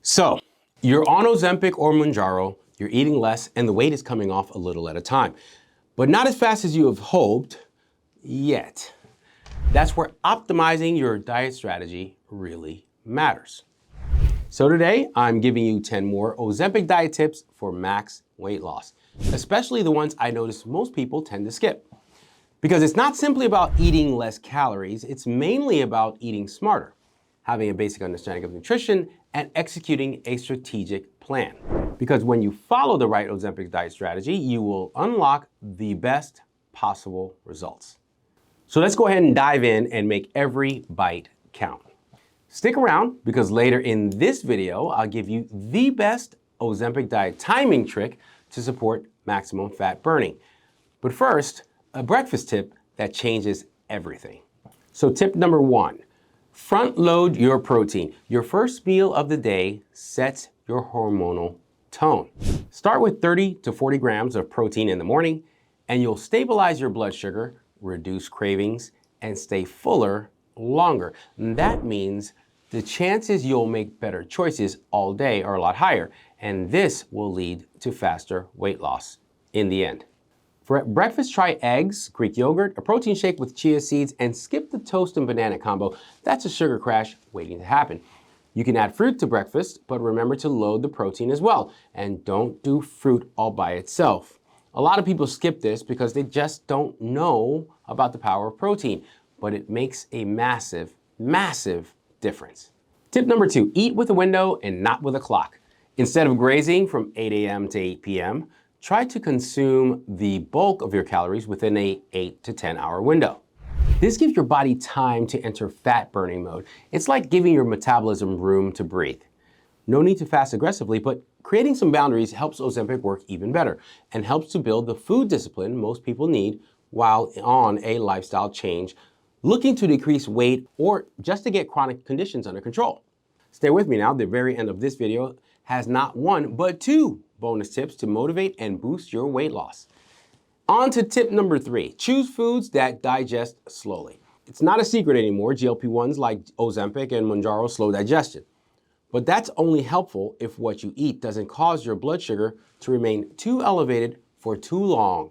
So, you're on Ozempic or Mounjaro, you're eating less, and the weight is coming off a little at a time. But not as fast as you have hoped yet. That's where optimizing your diet strategy really matters. So today, I'm giving you 10 more Ozempic diet tips for max weight loss, especially the ones I notice most people tend to skip. Because it's not simply about eating less calories, it's mainly about eating smarter, having a basic understanding of nutrition, and executing a strategic plan. Because when you follow the right Ozempic diet strategy, you will unlock the best possible results. So let's go ahead and dive in and make every bite count. Stick around because later in this video, I'll give you the best Ozempic diet timing trick to support maximum fat burning. But first, a breakfast tip that changes everything. So tip number 1, front load your protein. Your first meal of the day sets your hormonal tone. Start with 30 to 40 grams of protein in the morning, and you'll stabilize your blood sugar, reduce cravings, and stay fuller longer. And that means the chances you'll make better choices all day are a lot higher, and this will lead to faster weight loss in the end. For breakfast, try eggs, Greek yogurt, a protein shake with chia seeds, and skip the toast and banana combo. That's a sugar crash waiting to happen. You can add fruit to breakfast, but remember to load the protein as well, and don't do fruit all by itself. A lot of people skip this because they just don't know about the power of protein, but it makes a massive, massive difference. Tip number 2, eat with a window and not with a clock. Instead of grazing from 8 a.m. to 8 p.m., try to consume the bulk of your calories within an 8 to 10 hour window. This gives your body time to enter fat burning mode. It's like giving your metabolism room to breathe. No need to fast aggressively, but creating some boundaries helps Ozempic work even better and helps to build the food discipline most people need while on a lifestyle change, looking to decrease weight or just to get chronic conditions under control. Stay with me now. The very end of this video has not 1, but 2 bonus tips to motivate and boost your weight loss. On to tip number 3, choose foods that digest slowly. It's not a secret anymore. GLP-1s like Ozempic and Mounjaro slow digestion. But that's only helpful if what you eat doesn't cause your blood sugar to remain too elevated for too long.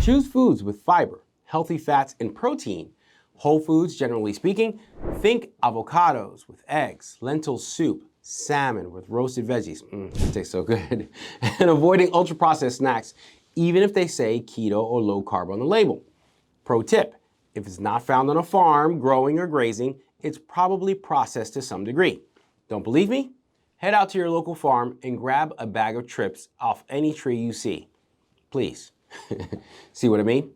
Choose foods with fiber, healthy fats, and protein. Whole foods, generally speaking, think avocados with eggs, lentil soup, salmon with roasted veggies. That tastes so good. And avoiding ultra-processed snacks, even if they say keto or low carb on the label. Pro tip, if it's not found on a farm, growing or grazing, it's probably processed to some degree. Don't believe me? Head out to your local farm and grab a bag of trips off any tree you see. Please. See what I mean?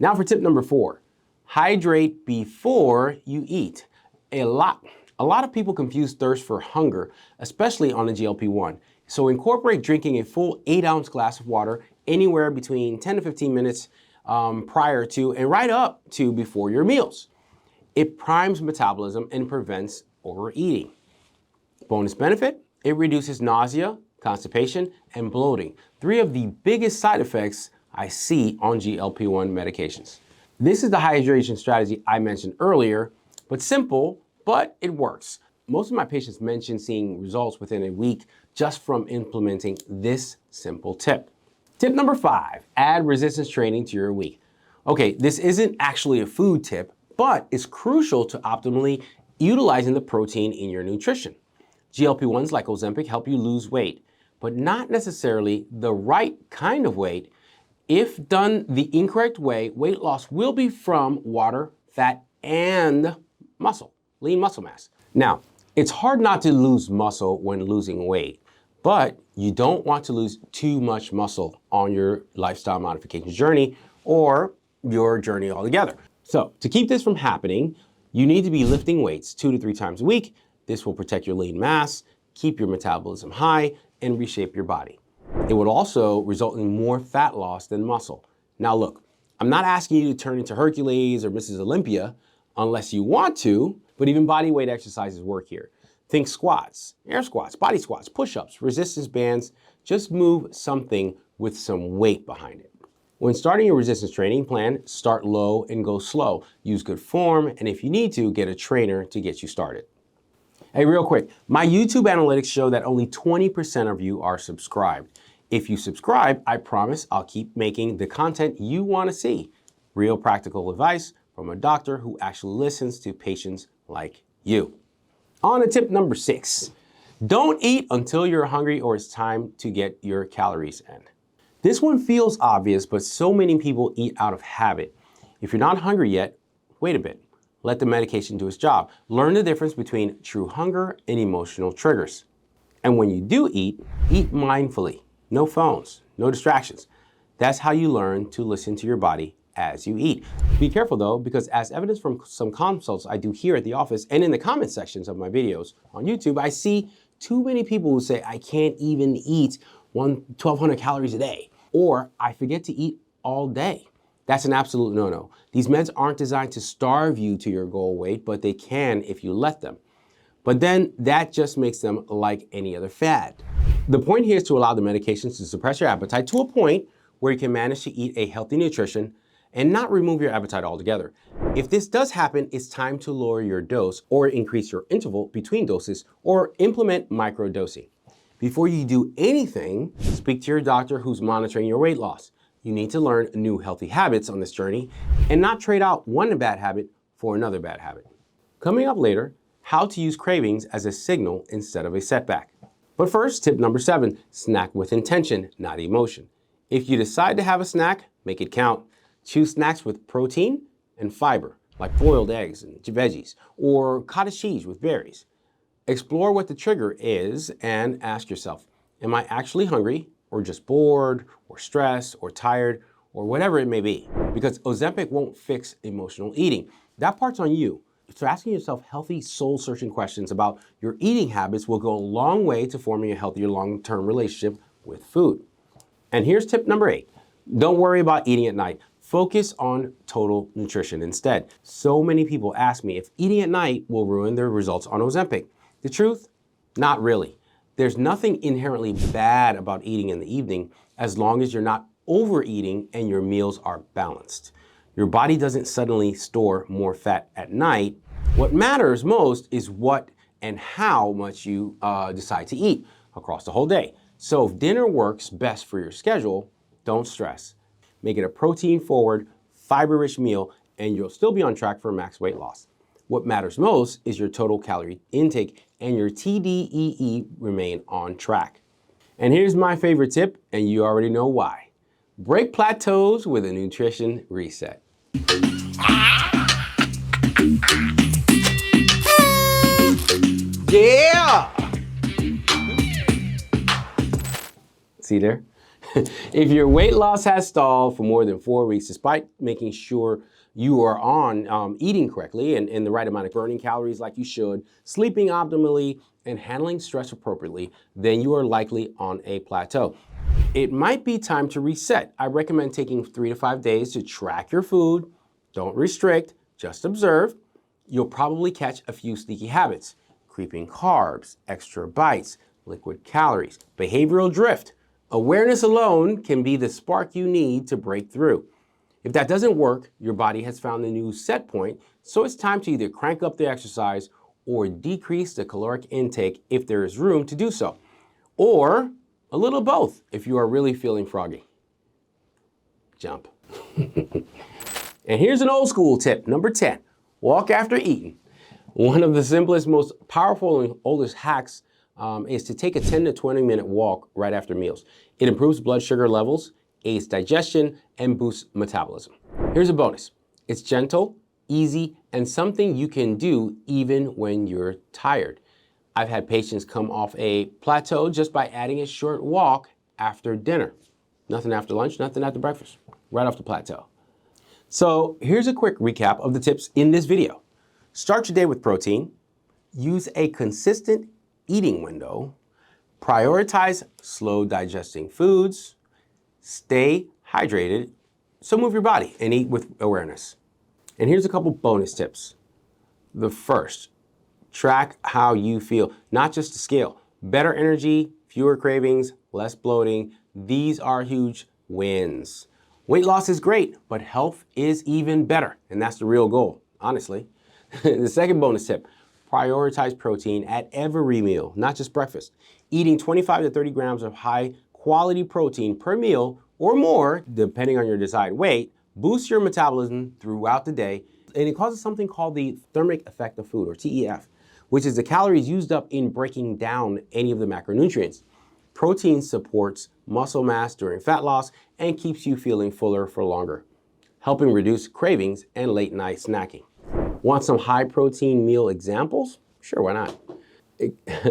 Now for tip number 4. Hydrate before you eat. A lot of people confuse thirst for hunger, especially on the GLP-1. So incorporate drinking a full 8-ounce glass of water anywhere between 10 to 15 minutes prior to and right up to before your meals. It primes metabolism and prevents overeating. Bonus benefit, it reduces nausea, constipation, and bloating, 3 of the biggest side effects I see on GLP-1 medications. This is the hydration strategy I mentioned earlier, but simple, but it works. Most of my patients mention seeing results within a week just from implementing this simple tip. Tip number 5, add resistance training to your week. Okay, this isn't actually a food tip, but it's crucial to optimally utilizing the protein in your nutrition. GLP-1s like Ozempic help you lose weight, but not necessarily the right kind of weight. If done the incorrect way, weight loss will be from water, fat, and muscle, lean muscle mass. Now, it's hard not to lose muscle when losing weight, but you don't want to lose too much muscle on your lifestyle modification journey or your journey altogether. So to keep this from happening, you need to be lifting weights 2 to 3 times a week. This will protect your lean mass, keep your metabolism high, and reshape your body. It would also result in more fat loss than muscle. Now look, I'm not asking you to turn into Hercules or Mrs. Olympia unless you want to, but even body weight exercises work here. Think squats, air squats, body squats, push-ups, resistance bands. Just move something with some weight behind it. When starting your resistance training plan, start low and go slow. Use good form, and if you need to, get a trainer to get you started. Hey, real quick, my YouTube analytics show that only 20% of you are subscribed. If you subscribe, I promise I'll keep making the content you want to see. Real practical advice from a doctor who actually listens to patients like you. On to tip number 6. Don't eat until you're hungry or it's time to get your calories in. This one feels obvious, but so many people eat out of habit. If you're not hungry yet, wait a bit. Let the medication do its job. Learn the difference between true hunger and emotional triggers. And when you do eat mindfully. No phones, no distractions. That's how you learn to listen to your body as you eat. Be careful though, because as evidence from some consults I do here at the office and in the comment sections of my videos on YouTube, I see too many people who say, I can't even eat 1,200 calories a day, or I forget to eat all day. That's an absolute no-no. These meds aren't designed to starve you to your goal weight, but they can if you let them. But then that just makes them like any other fad. The point here is to allow the medications to suppress your appetite to a point where you can manage to eat a healthy nutrition and not remove your appetite altogether. If this does happen, it's time to lower your dose or increase your interval between doses or implement microdosing. Before you do anything, speak to your doctor who's monitoring your weight loss. You need to learn new healthy habits on this journey and not trade out one bad habit for another bad habit. Coming up later, how to use cravings as a signal instead of a setback. But first, tip number 7, snack with intention, not emotion. If you decide to have a snack, make it count. Choose snacks with protein and fiber, like boiled eggs and veggies, or cottage cheese with berries. Explore what the trigger is and ask yourself, am I actually hungry, or just bored, or stressed, or tired, or whatever it may be? Because Ozempic won't fix emotional eating. That part's on you. So asking yourself healthy, soul-searching questions about your eating habits will go a long way to forming a healthier long-term relationship with food. And here's tip number 8. Don't worry about eating at night. Focus on total nutrition instead. So many people ask me if eating at night will ruin their results on Ozempic. The truth? Not really. There's nothing inherently bad about eating in the evening as long as you're not overeating and your meals are balanced. Your body doesn't suddenly store more fat at night. What matters most is what and how much you decide to eat across the whole day. So if dinner works best for your schedule, don't stress. Make it a protein-forward, fiber-rich meal, and you'll still be on track for max weight loss. What matters most is your total calorie intake and your TDEE remain on track. And here's my favorite tip, and you already know why. Break plateaus with a nutrition reset. Yeah! See there? If your weight loss has stalled for more than 4 weeks, despite making sure you are on eating correctly and the right amount of burning calories like you should, sleeping optimally, and handling stress appropriately, then you are likely on a plateau. It might be time to reset. I recommend taking 3 to 5 days to track your food. Don't restrict, just observe. You'll probably catch a few sneaky habits: creeping carbs, extra bites, liquid calories, behavioral drift. Awareness alone can be the spark you need to break through. If that doesn't work, your body has found a new set point, so it's time to either crank up the exercise or decrease the caloric intake if there is room to do so, or a little both if you are really feeling froggy. Jump. And here's an old school tip, number 10, walk after eating. One of the simplest, most powerful and oldest hacks is to take a 10 to 20 minute walk right after meals. It improves blood sugar levels, aids digestion, and boosts metabolism. Here's a bonus. It's gentle, easy, and something you can do even when you're tired. I've had patients come off a plateau just by adding a short walk after dinner. Nothing after lunch, nothing after breakfast, right off the plateau. So here's a quick recap of the tips in this video. Start your day with protein, use a consistent eating window, prioritize slow digesting foods, stay hydrated, so move your body and eat with awareness. And here's a couple bonus tips. The first, track how you feel, not just the scale. Better energy, fewer cravings, less bloating. These are huge wins. Weight loss is great, but health is even better, and that's the real goal, honestly. The second bonus tip, prioritize protein at every meal, not just breakfast. Eating 25 to 30 grams of high quality protein per meal or more, depending on your desired weight, boosts your metabolism throughout the day, and it causes something called the thermic effect of food, or TEF, which is the calories used up in breaking down any of the macronutrients. Protein supports muscle mass during fat loss and keeps you feeling fuller for longer, helping reduce cravings and late night snacking. Want some high protein meal examples? Sure, why not?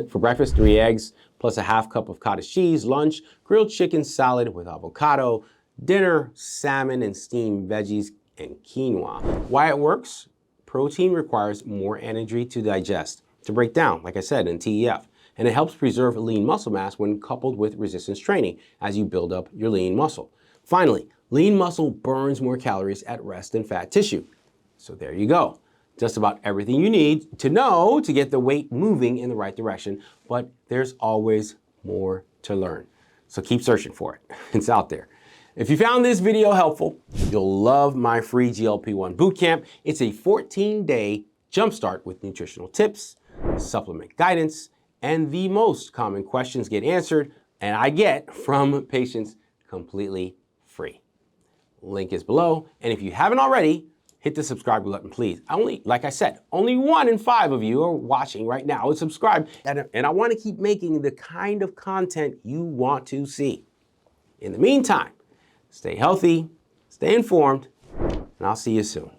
For breakfast, 3 eggs plus a half cup of cottage cheese. Lunch, grilled chicken salad with avocado. Dinner, salmon and steamed veggies and quinoa. Why it works? Protein requires more energy to digest, to break down, like I said, in TEF. And it helps preserve lean muscle mass when coupled with resistance training as you build up your lean muscle. Finally, lean muscle burns more calories at rest than fat tissue. So there you go. Just about everything you need to know to get the weight moving in the right direction, but there's always more to learn. So keep searching for it. It's out there. If you found this video helpful, you'll love my free GLP-1 bootcamp. It's a 14-day jumpstart with nutritional tips, supplement guidance, and the most common questions get answered, and I get from patients completely free. Link is below, and if you haven't already, hit the subscribe button, please. Like I said, only 1 in 5 of you are watching right now and subscribe, and I want to keep making the kind of content you want to see. In the meantime, stay healthy, stay informed, and I'll see you soon.